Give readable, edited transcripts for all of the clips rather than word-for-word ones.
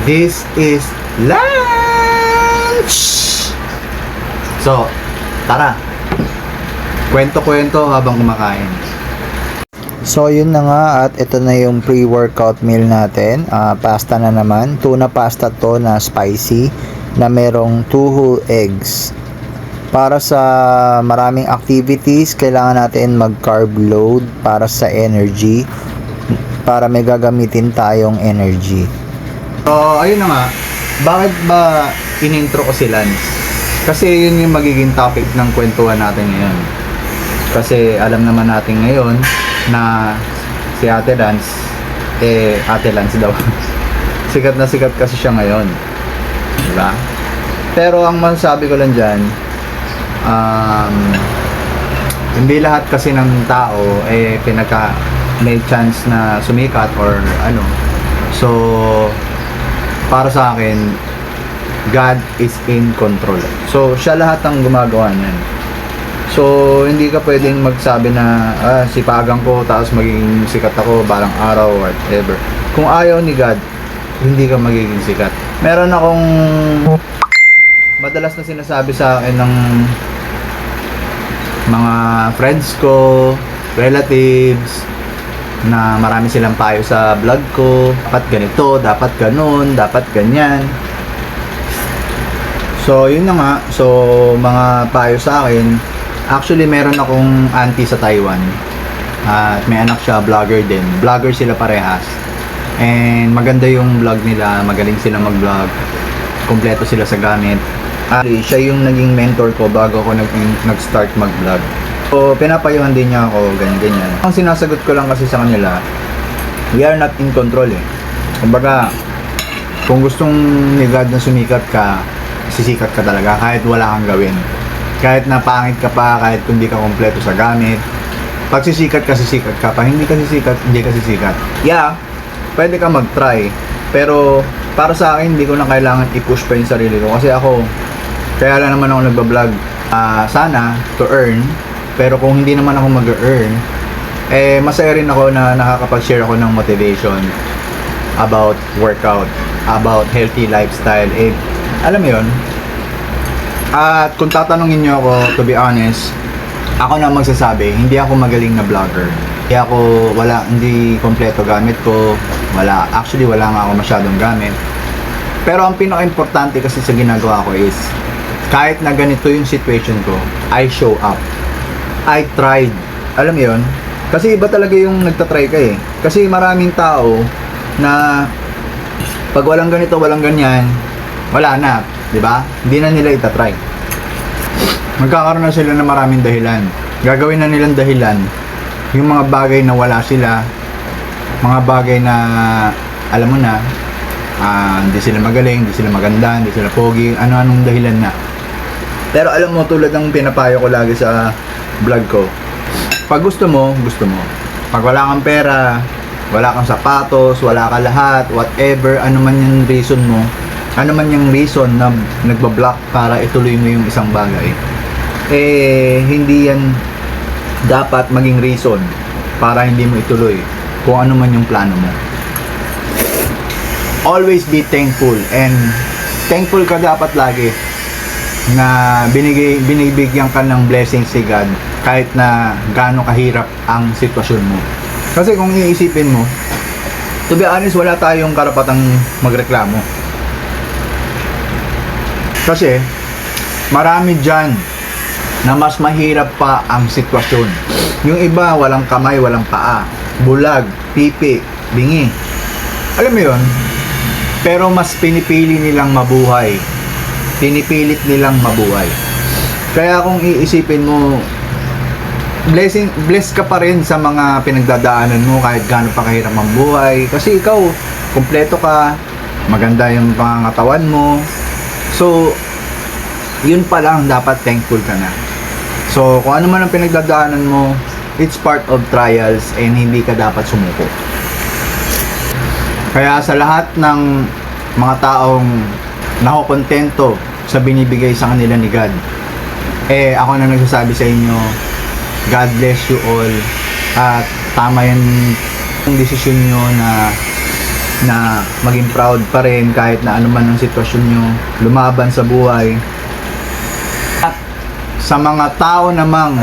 This is lunch! So, tara. Kwento-kwento habang kumakain. So yun na nga, at ito na yung pre-workout meal natin. Pasta na naman. Tuna pasta to na spicy na merong 2 whole eggs. Para sa maraming activities, kailangan natin mag-carb load para sa energy. Para may gagamitin tayong energy. So, ayun na nga. Bakit ba in-intro ko si Lance? Kasi yun yung magiging topic ng kwentuhan natin ngayon. Kasi alam naman natin ngayon na si Ate Lance, Ate Lance daw. Sikat na sikat kasi siya ngayon. Diba? Pero ang masasabi ko lang dyan, hindi lahat kasi ng tao may chance na sumikat or ano. So, para sa akin, God is in control. So, siya lahat ang gumagawa niyan. So, hindi ka pwedeng magsabi na sipagan ko tapos magiging sikat ako balang araw or whatever. Kung ayaw ni God, hindi ka magiging sikat. Meron akong madalas na sinasabi sa akin ng mga friends ko, relatives, na marami silang payo sa vlog ko. Dapat ganito, dapat ganun, dapat ganyan. So, yun na nga. So, mga payo sa akin. Actually, meron akong auntie sa Taiwan. At may anak siya, vlogger din. Vlogger sila parehas. And maganda yung vlog nila. Magaling sila mag-vlog. Kompleto sila sa gamit. Actually, siya yung naging mentor ko bago ako nag-start mag-vlog. So, pinapayuhan din niya ako, ganyan-ganyan. Ang sinasagot ko lang kasi sa kanila, we are not in control eh. Kumbaga, kung gustong ni God na sumikat ka, sisikat ka talaga kahit wala kang gawin. Kahit napangit ka pa, kahit hindi ka kompleto sa gamit. Pag sisikat ka, sisikat ka. Pag hindi ka sisikat, hindi ka sisikat. Yeah, pwede ka mag-try. Pero para sa akin, hindi ko na kailangan i-push pa yung sarili ko. Kasi ako, kaya lang naman ako nagbablog. Sana to earn. Pero kung hindi naman ako mag-earn, masaya rin ako na nakakapag-share ako ng motivation about workout, about healthy lifestyle. Alam mo yun? At kung tatanungin nyo ako, to be honest, ako na magsasabi, hindi ako magaling na vlogger. Hindi kompleto gamit ko. Actually, wala nga ako masyadong gamit. Pero ang pinaka-importante kasi sa ginagawa ko is, kahit na ganito yung situation ko, I show up. I tried. Alam mo yun? Kasi iba talaga yung nagtatry ka eh. Kasi maraming tao na pag walang ganito, walang ganyan, wala na. Diba? Hindi na nila itatry. Magkakaroon na sila ng maraming dahilan. Gagawin na nilang dahilan yung mga bagay na wala sila, mga bagay na alam mo na, hindi sila magaling, hindi sila maganda, hindi sila pogi, ano-anong dahilan na. Pero alam mo, tulad ng pinapayo ko lagi sa vlog ko, pag gusto mo, gusto mo. Pag wala kang pera, wala kang sapatos, wala ka lahat, whatever, ano man yung reason mo, ano man yung reason na nagbablock para ituloy mo yung isang bagay, hindi yan dapat maging reason para hindi mo ituloy kung ano man yung plano mo. Always be thankful, and thankful ka dapat lagi na binibigyan ka ng blessings si God kahit na gaano kahirap ang sitwasyon mo. Kasi kung iisipin mo, to be honest, wala tayong karapatang magreklamo. Kasi marami dyan na mas mahirap pa ang sitwasyon. Yung iba, walang kamay, walang paa, bulag, pipi, bingi. Alam mo yun? Pero mas pinipili nilang mabuhay. Pinipilit nilang mabuhay. Kaya kung iisipin mo, blessed ka pa rin sa mga pinagdadaanan mo kahit gaano pa kahirap ang buhay. Kasi ikaw, kumpleto ka, maganda yung pangangatawan mo. So, yun pa lang, dapat thankful ka na. So, kung ano man ang pinagdadaanan mo, it's part of trials and hindi ka dapat sumuko. Kaya sa lahat ng mga taong nakokontento sa binibigay sa kanila ni God, ako na nagsasabi sa inyo, God bless you all. At tama yung desisyon nyo na na maging proud pa rin kahit na ano man ang sitwasyon nyo, lumaban sa buhay. At sa mga tao namang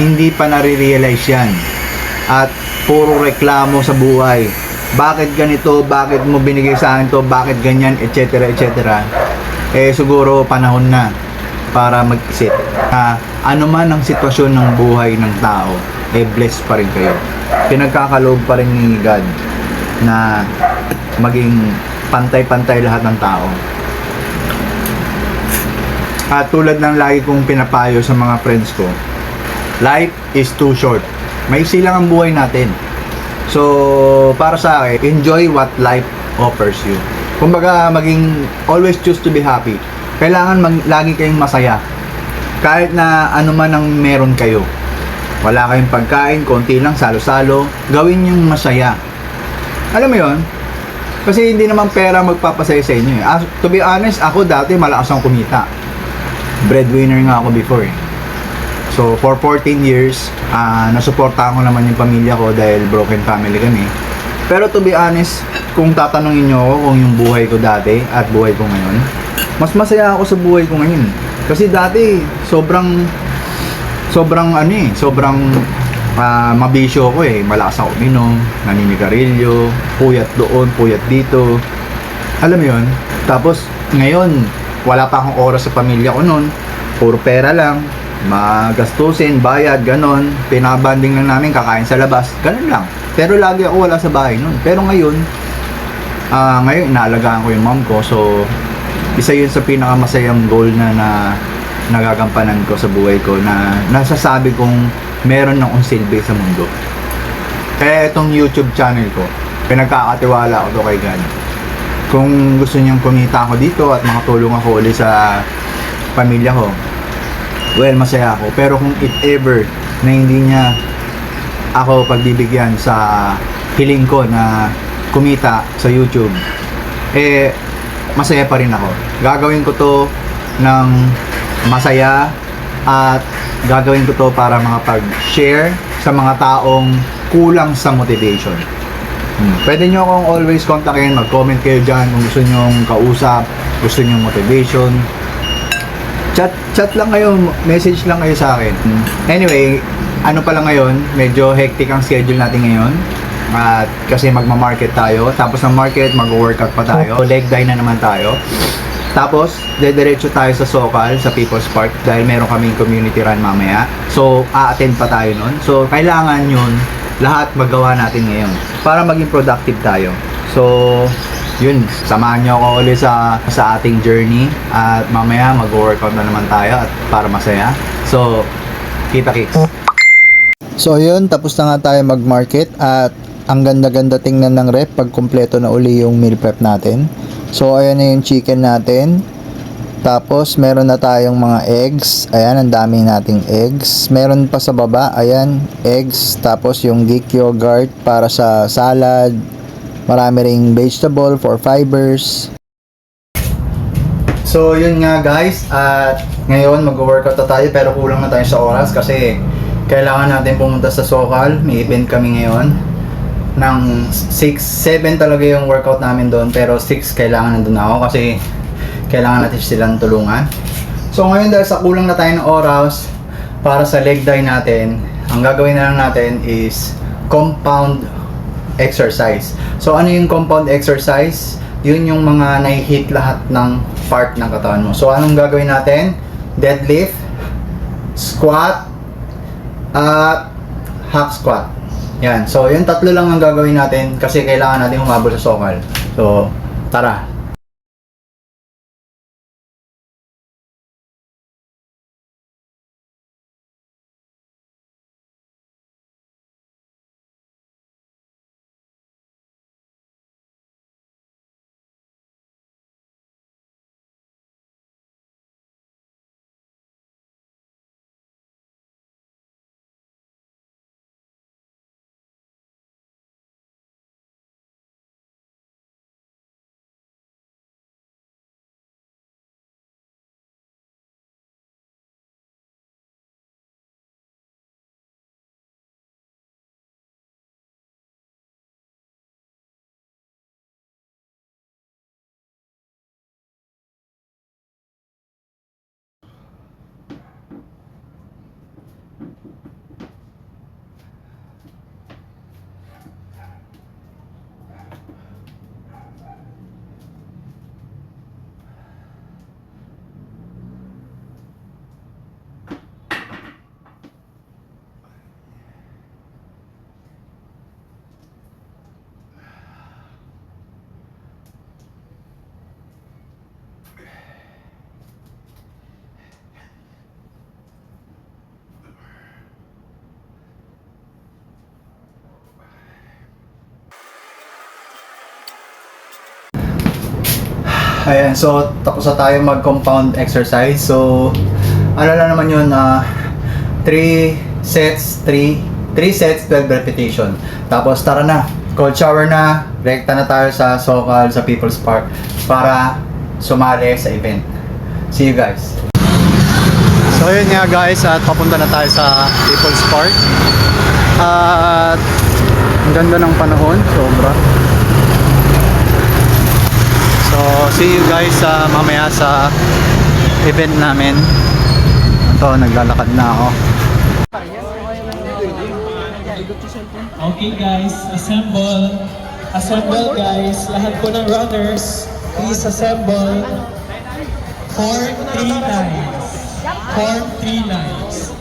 hindi pa nare-realize yan at puro reklamo sa buhay, bakit ganito, bakit mo binigay sa akin to, bakit ganyan, etc. etc. Siguro panahon na para mag-isip ano man ang sitwasyon ng buhay ng tao, blessed pa rin kayo. Pinagkakaloob pa rin ni God na maging pantay-pantay lahat ng tao. At tulad ng lagi kong pinapayo sa mga friends ko, life is too short. Maiksi lang ang buhay natin. So, para sa akin, enjoy what life offers you. Kumbaga, always choose to be happy. Kailangan lagi kayong masaya. Kahit na ano man ang meron kayo. Wala kayong pagkain, konti lang, salo-salo, gawin yung masaya. Alam mo yon? Kasi hindi naman pera magpapasaya sa inyo eh. To be honest, ako dati malakas akong kumita. Breadwinner nga ako before eh. So, for 14 years, nasuportahan ko naman yung pamilya ko dahil broken family kami. Pero to be honest, kung tatanungin nyo ako kung yung buhay ko dati at buhay ko ngayon, mas masaya ako sa buhay ko ngayon. Kasi dati, sobrang mabisyo ako eh. Malakas ako uminom, naninigarilyo, puyat doon, puyat dito. Alam mo yun? Tapos, ngayon, wala pa akong oras sa pamilya ko noon. Puro pera lang. Magastusin, bayad, ganon. Pinabanding lang namin, kakain sa labas. Ganon lang. Pero lagi ako wala sa bahay noon. Pero ngayon, inaalagaan ko yung mom ko. So, isa yun sa pinakamasayang goal na nagagampanan ko sa buhay ko, na nasasabi kong meron ng silbi sa mundo. Kaya itong YouTube channel ko, pinagkakatiwala ko to kay God. Kung gusto niyang kumita ako dito at makatulong ako ulit sa pamilya ko, well, masaya ako. Pero kung if ever na hindi niya ako pagbibigyan sa hiling ko na kumita sa YouTube, masaya pa rin ako. Gagawin ko to ng masaya at gagawin ko to para makapag-share sa mga taong kulang sa motivation. Pwede nyo akong always kontakin, mag-comment kayo dyan kung gusto nyo kausap, gusto nyo motivation. Chat lang kayo, message lang kayo sa akin. Anyway, ano pala ngayon, medyo hectic ang schedule natin ngayon. At kasi magma-market tayo, tapos ng market, mag-workout pa tayo. Leg day na naman tayo. Tapos, dediretso tayo sa Sokal, sa People's Park, dahil meron kaming community run mamaya. So, a-attend pa tayo nun. So, kailangan yun, lahat magawa natin ngayon para maging productive tayo. So, yun, samahan nyo ako ulit sa ating journey. At mamaya, mag-workout na naman tayo at para masaya. So, kita-kits. So yun, tapos na nga tayo mag-market at ang ganda-ganda tingnan ng rep pag kumpleto na uli yung meal prep natin. So ayan na yung chicken natin. Tapos meron na tayong mga eggs. Ayan, ang dami nating eggs. Meron pa sa baba, ayan, eggs. Tapos yung Greek yogurt para sa salad. Marami ring vegetable for fibers. So yun nga guys, at ngayon mag-workout na tayo pero kulang na tayo sa oras kasi kailangan natin pumunta sa Sokal. May event kami ngayon ng 6, 7 talaga yung workout namin doon, pero 6 kailangan nandun ako kasi kailangan natin silang tulungan. So ngayon dahil sa kulang na tayo ng oras para sa leg day natin, ang gagawin na lang natin is compound exercise. So ano yung compound exercise? Yun yung mga nai-hit lahat ng part ng katawan mo. So anong gagawin natin? Deadlift, squat, at hack squat. Yan. So, yung tatlo lang ang gagawin natin kasi kailangan natin humabol sa Sokal. So, tara. Ayan, so tapos na tayo mag-compound exercise. So, ano lang naman yun, 3 sets, 12 repetition. Tapos tara na, cold shower na, rekta na tayo sa Sokal, sa People's Park para sumali sa event. See you guys. So yun nga guys, at papunta na tayo sa People's Park. At ang ganda ng panahon, sobra. So see you guys mamaya sa event namin. Ito, naglalakad na ako. Okay guys, assemble. Assemble guys. Lahat po ng runners, please assemble. Form 3 lines. Form 3 lines.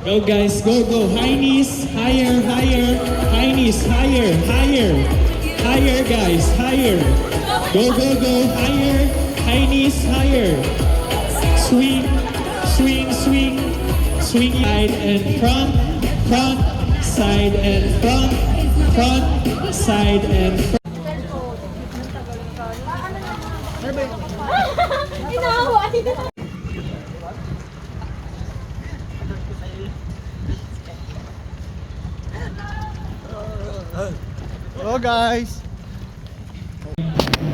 Go guys, go, go. High knees, higher, higher. High knees, higher, higher. Higher guys, higher. Go, go, go. Higher. High knees, higher. Swing, swing, swing. Swing side and front, front, side and front, front, side and front. Hello guys!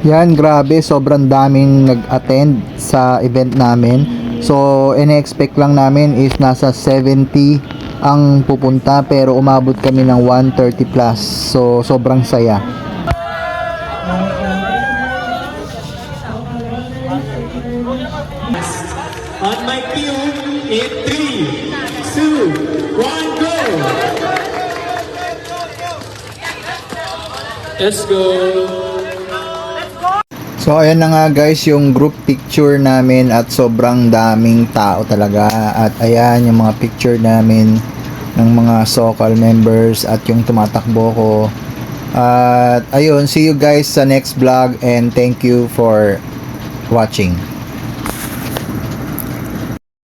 Yan, grabe, sobrang daming nag-attend sa event namin. So, ine-expect lang namin is nasa 70 ang pupunta, pero umabot kami ng 130 plus. So, sobrang saya. On my cue, in 3, 2, 1, go! Let's go! So, ayan na nga guys, yung group picture namin at sobrang daming tao talaga. At ayan, yung mga picture namin ng mga Sokal members at yung tumatakbo ko. At ayun, see you guys sa next vlog and thank you for watching.